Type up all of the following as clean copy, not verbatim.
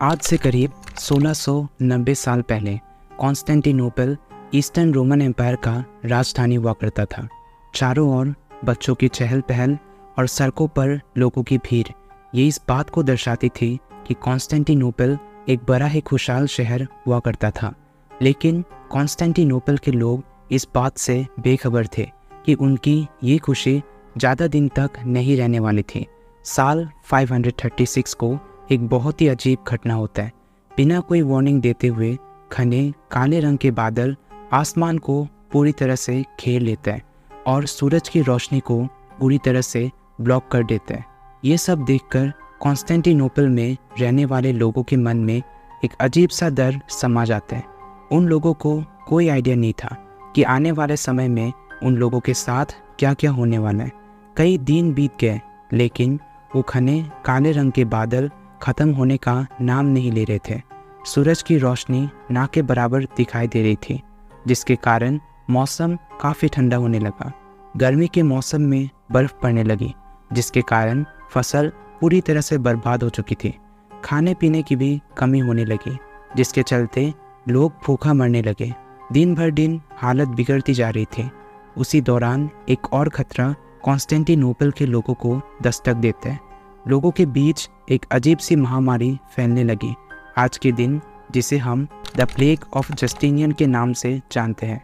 आज से करीब 1690 साल पहले कॉन्स्टेंटिनोपल ईस्टर्न रोमन एम्पायर का राजधानी हुआ करता था। चारों ओर बच्चों की चहल पहल और सड़कों पर लोगों की भीड़ ये इस बात को दर्शाती थी कि कॉन्स्टेंटिनोपल एक बड़ा ही खुशहाल शहर हुआ करता था। लेकिन कॉन्स्टेंटिनोपल के लोग इस बात से बेखबर थे कि उनकी ये खुशी ज़्यादा दिन तक नहीं रहने वाली थी। साल 536 को एक बहुत ही अजीब घटना होता है। बिना कोई वार्निंग देते हुए घने काले रंग के बादल आसमान को पूरी तरह से घेर लेते हैं और सूरज की रोशनी को पूरी तरह से ब्लॉक कर देते हैं। ये सब देखकर कॉन्स्टेंटिनोपल में रहने वाले लोगों के मन में एक अजीब सा डर समा जाता है। उन लोगों को कोई आइडिया नहीं था कि आने वाले समय में उन लोगों के साथ क्या क्या होने वाला है। कई दिन बीत गए, लेकिन वो घने काले रंग के बादल ख़त्म होने का नाम नहीं ले रहे थे। सूरज की रोशनी ना के बराबर दिखाई दे रही थी, जिसके कारण मौसम काफ़ी ठंडा होने लगा। गर्मी के मौसम में बर्फ़ पड़ने लगी, जिसके कारण फसल पूरी तरह से बर्बाद हो चुकी थी। खाने पीने की भी कमी होने लगी, जिसके चलते लोग भूखा मरने लगे। दिन भर दिन हालत बिगड़ती जा रही थी। उसी दौरान एक और खतरा कॉन्स्टेंटिनोपल के लोगों को दस्तक देता है। लोगों के बीच एक अजीब सी महामारी फैलने लगी। आज के दिन जिसे हम द प्लेग ऑफ जस्टिनियन के नाम से जानते हैं।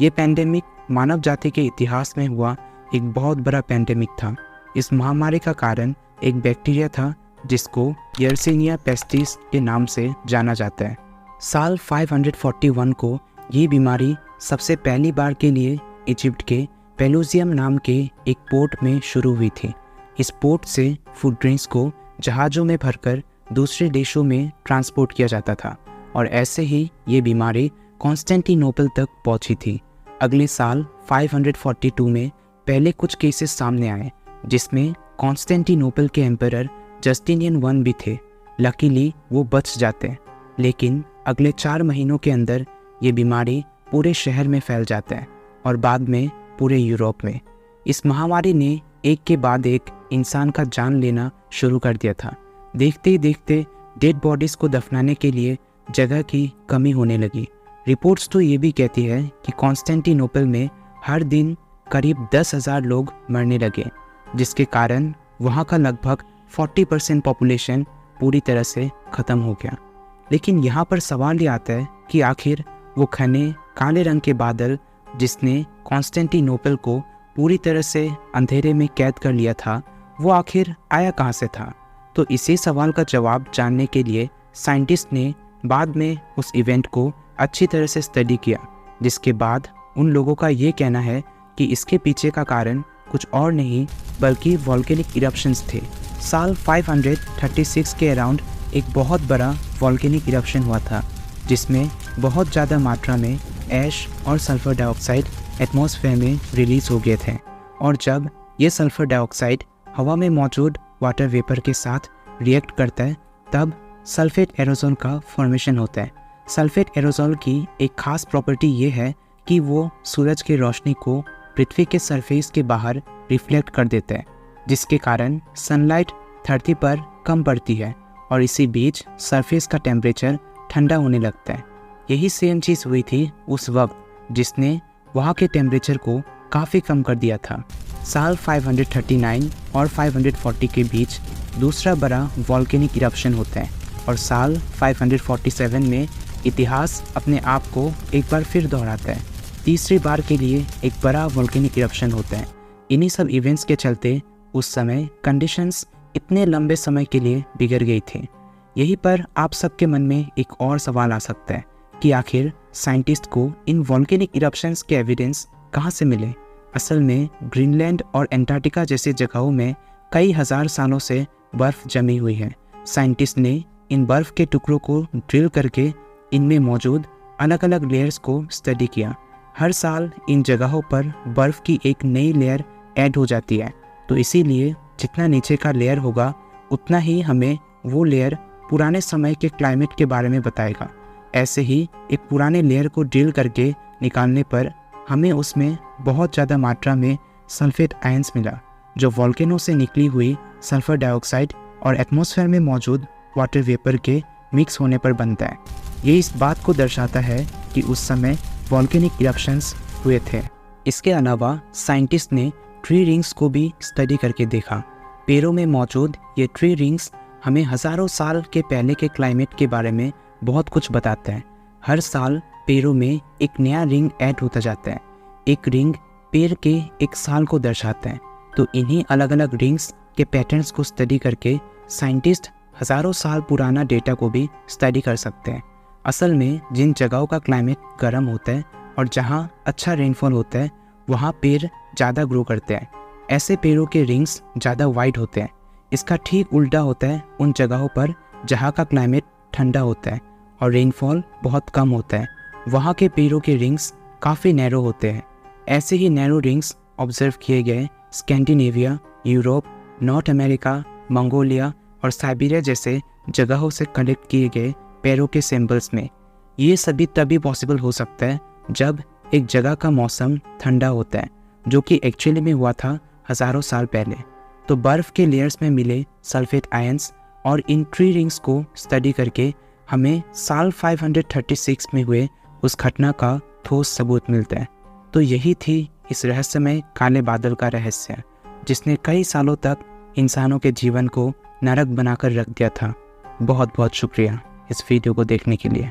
ये पैंडेमिक मानव जाति के इतिहास में हुआ एक बहुत बड़ा पैंडेमिक था। इस महामारी का कारण एक बैक्टीरिया था जिसको यर्सिनिया पेस्टिस के नाम से जाना जाता है। साल 541 को ये बीमारी सबसे पहली बार के लिए इजिप्ट के पेलुजियम नाम के एक पोर्ट में शुरू हुई थी। इस पोर्ट से फूड ड्रिंक्स को जहाज़ों में भरकर दूसरे देशों में ट्रांसपोर्ट किया जाता था और ऐसे ही ये बीमारी कॉन्स्टेंटिनोपल तक पहुंची थी। अगले साल 542 में पहले कुछ केसेस सामने आए, जिसमें कॉन्स्टेंटिनोपल के एम्परर जस्टिनियन वन भी थे। लकीली वो बच जाते, लेकिन अगले 4 महीनों के अंदर ये बीमारी पूरे शहर में फैल जाता है और बाद में पूरे यूरोप में। इस महामारी ने एक के बाद एक इंसान का जान लेना शुरू कर दिया था। देखते ही देखते डेड बॉडीज़ को दफनाने के लिए जगह की कमी होने लगी। रिपोर्ट्स तो ये भी कहती है कि कॉन्स्टेंटिनोपल में हर दिन करीब 10,000 लोग मरने लगे, जिसके कारण वहाँ का लगभग 40% पॉपुलेशन पूरी तरह से ख़त्म हो गया। लेकिन यहाँ पर सवाल ये आता है कि आखिर वो घने काले रंग के बादल जिसने कॉन्स्टेंटिनोपल को पूरी तरह से अंधेरे में कैद कर लिया था, वो आखिर आया कहाँ से था? तो इसी सवाल का जवाब जानने के लिए साइंटिस्ट ने बाद में उस इवेंट को अच्छी तरह से स्टडी किया, जिसके बाद उन लोगों का ये कहना है कि इसके पीछे का कारण कुछ और नहीं बल्कि वॉल्केनिक इरप्शंस थे। साल 536 के अराउंड एक बहुत बड़ा वॉल्केनिक इरप्शन हुआ था, जिसमें बहुत ज़्यादा मात्रा में ऐश और सल्फ़र डाइऑक्साइड एटमॉस्फेयर में रिलीज़ हो गए थे। और जब ये सल्फ़र डाइऑक्साइड हवा में मौजूद वाटर वेपर के साथ रिएक्ट करता है, तब सल्फेट एरोसोल का फॉर्मेशन होता है। सल्फेट एरोसोल की एक खास प्रॉपर्टी ये है कि वो सूरज की रोशनी को पृथ्वी के सरफेस के बाहर रिफ्लेक्ट कर देता है, जिसके कारण सनलाइट धरती पर कम पड़ती है और इसी बीच सरफेस का टेम्परेचर ठंडा होने लगता है। यही सेम चीज़ हुई थी उस वक्त, जिसने वहाँ के टेम्परेचर को काफ़ी कम कर दिया था। साल 539 और 540 के बीच दूसरा बड़ा वॉल्केनिक इरप्शन होता है और साल 547 में इतिहास अपने आप को एक बार फिर दोहराता है। तीसरी बार के लिए एक बड़ा वॉल्केनिक इरप्शन होता है। इन्हीं सब इवेंट्स के चलते उस समय कंडीशंस इतने लंबे समय के लिए बिगड़ गई थी। यहीं पर आप सबके मन में एक और सवाल आ सकता है कि आखिर साइंटिस्ट को इन वॉल्केनिक इरप्शंस के एविडेंस कहाँ से मिले? असल में ग्रीनलैंड और एंटार्क्टिका जैसे जगहों में कई हज़ार सालों से बर्फ़ जमी हुई है। साइंटिस्ट ने इन बर्फ़ के टुकड़ों को ड्रिल करके इनमें मौजूद अलग अलग लेयर्स को स्टडी किया। हर साल इन जगहों पर बर्फ़ की एक नई लेयर ऐड हो जाती है, तो इसीलिए जितना नीचे का लेयर होगा उतना ही हमें वो लेयर पुराने समय के क्लाइमेट के बारे में बताएगा। ऐसे ही एक पुराने लेयर को ड्रिल करके निकालने पर हमें उसमें बहुत ज़्यादा मात्रा में सल्फेट आयंस मिला, जो वॉल्केनो से निकली हुई सल्फ़र डाइऑक्साइड और एटमॉस्फेयर में मौजूद वाटर वेपर के मिक्स होने पर बनता है। ये इस बात को दर्शाता है कि उस समय वॉल्केनिक इरप्शंस हुए थे। इसके अलावा साइंटिस्ट ने ट्री रिंग्स को भी स्टडी करके देखा। पेरू में मौजूद ये ट्री रिंग्स हमें हज़ारों साल के पहले के क्लाइमेट के बारे में बहुत कुछ बताता है। हर साल पेरू में एक नया रिंग ऐड होता जाता है। एक रिंग पेड़ के एक साल को दर्शाता है। तो इन्हीं अलग अलग रिंग्स के पैटर्न्स को स्टडी करके साइंटिस्ट हज़ारों साल पुराना डेटा को भी स्टडी कर सकते हैं। असल में जिन जगहों का क्लाइमेट गर्म होता है और जहाँ अच्छा रेनफॉल होता है वहाँ पेड़ ज़्यादा ग्रो करते हैं। ऐसे पेड़ों के रिंग्स ज़्यादा वाइड होते हैं। इसका ठीक उल्टा होता है उन जगहों पर जहाँ का क्लाइमेट ठंडा होता है और रेनफॉल बहुत कम होता है। वहाँ के पेड़ों के रिंग्स काफ़ी नैरो होते हैं। ऐसे ही नैरो रिंग्स ऑब्जर्व किए गए Scandinavia, Europe, north America, Mongolia और साइबेरिया जैसे जगहों से कलेक्ट किए गए पेड़ों के सैंपल्स में। ये सभी तभी पॉसिबल हो सकता है जब एक जगह का मौसम ठंडा होता है, जो कि एक्चुअली में हुआ था हज़ारों साल पहले। तो बर्फ़ के लेयर्स में मिले सल्फेट आयंस और इन ट्री रिंग्स को स्टडी करके हमें साल 536 में हुए उस घटना का ठोस सबूत मिलता है। तो यही थी इस रहस्यमय काले बादल का रहस्य, जिसने कई सालों तक इंसानों के जीवन को नरक बनाकर रख दिया था। बहुत बहुत शुक्रिया इस वीडियो को देखने के लिए।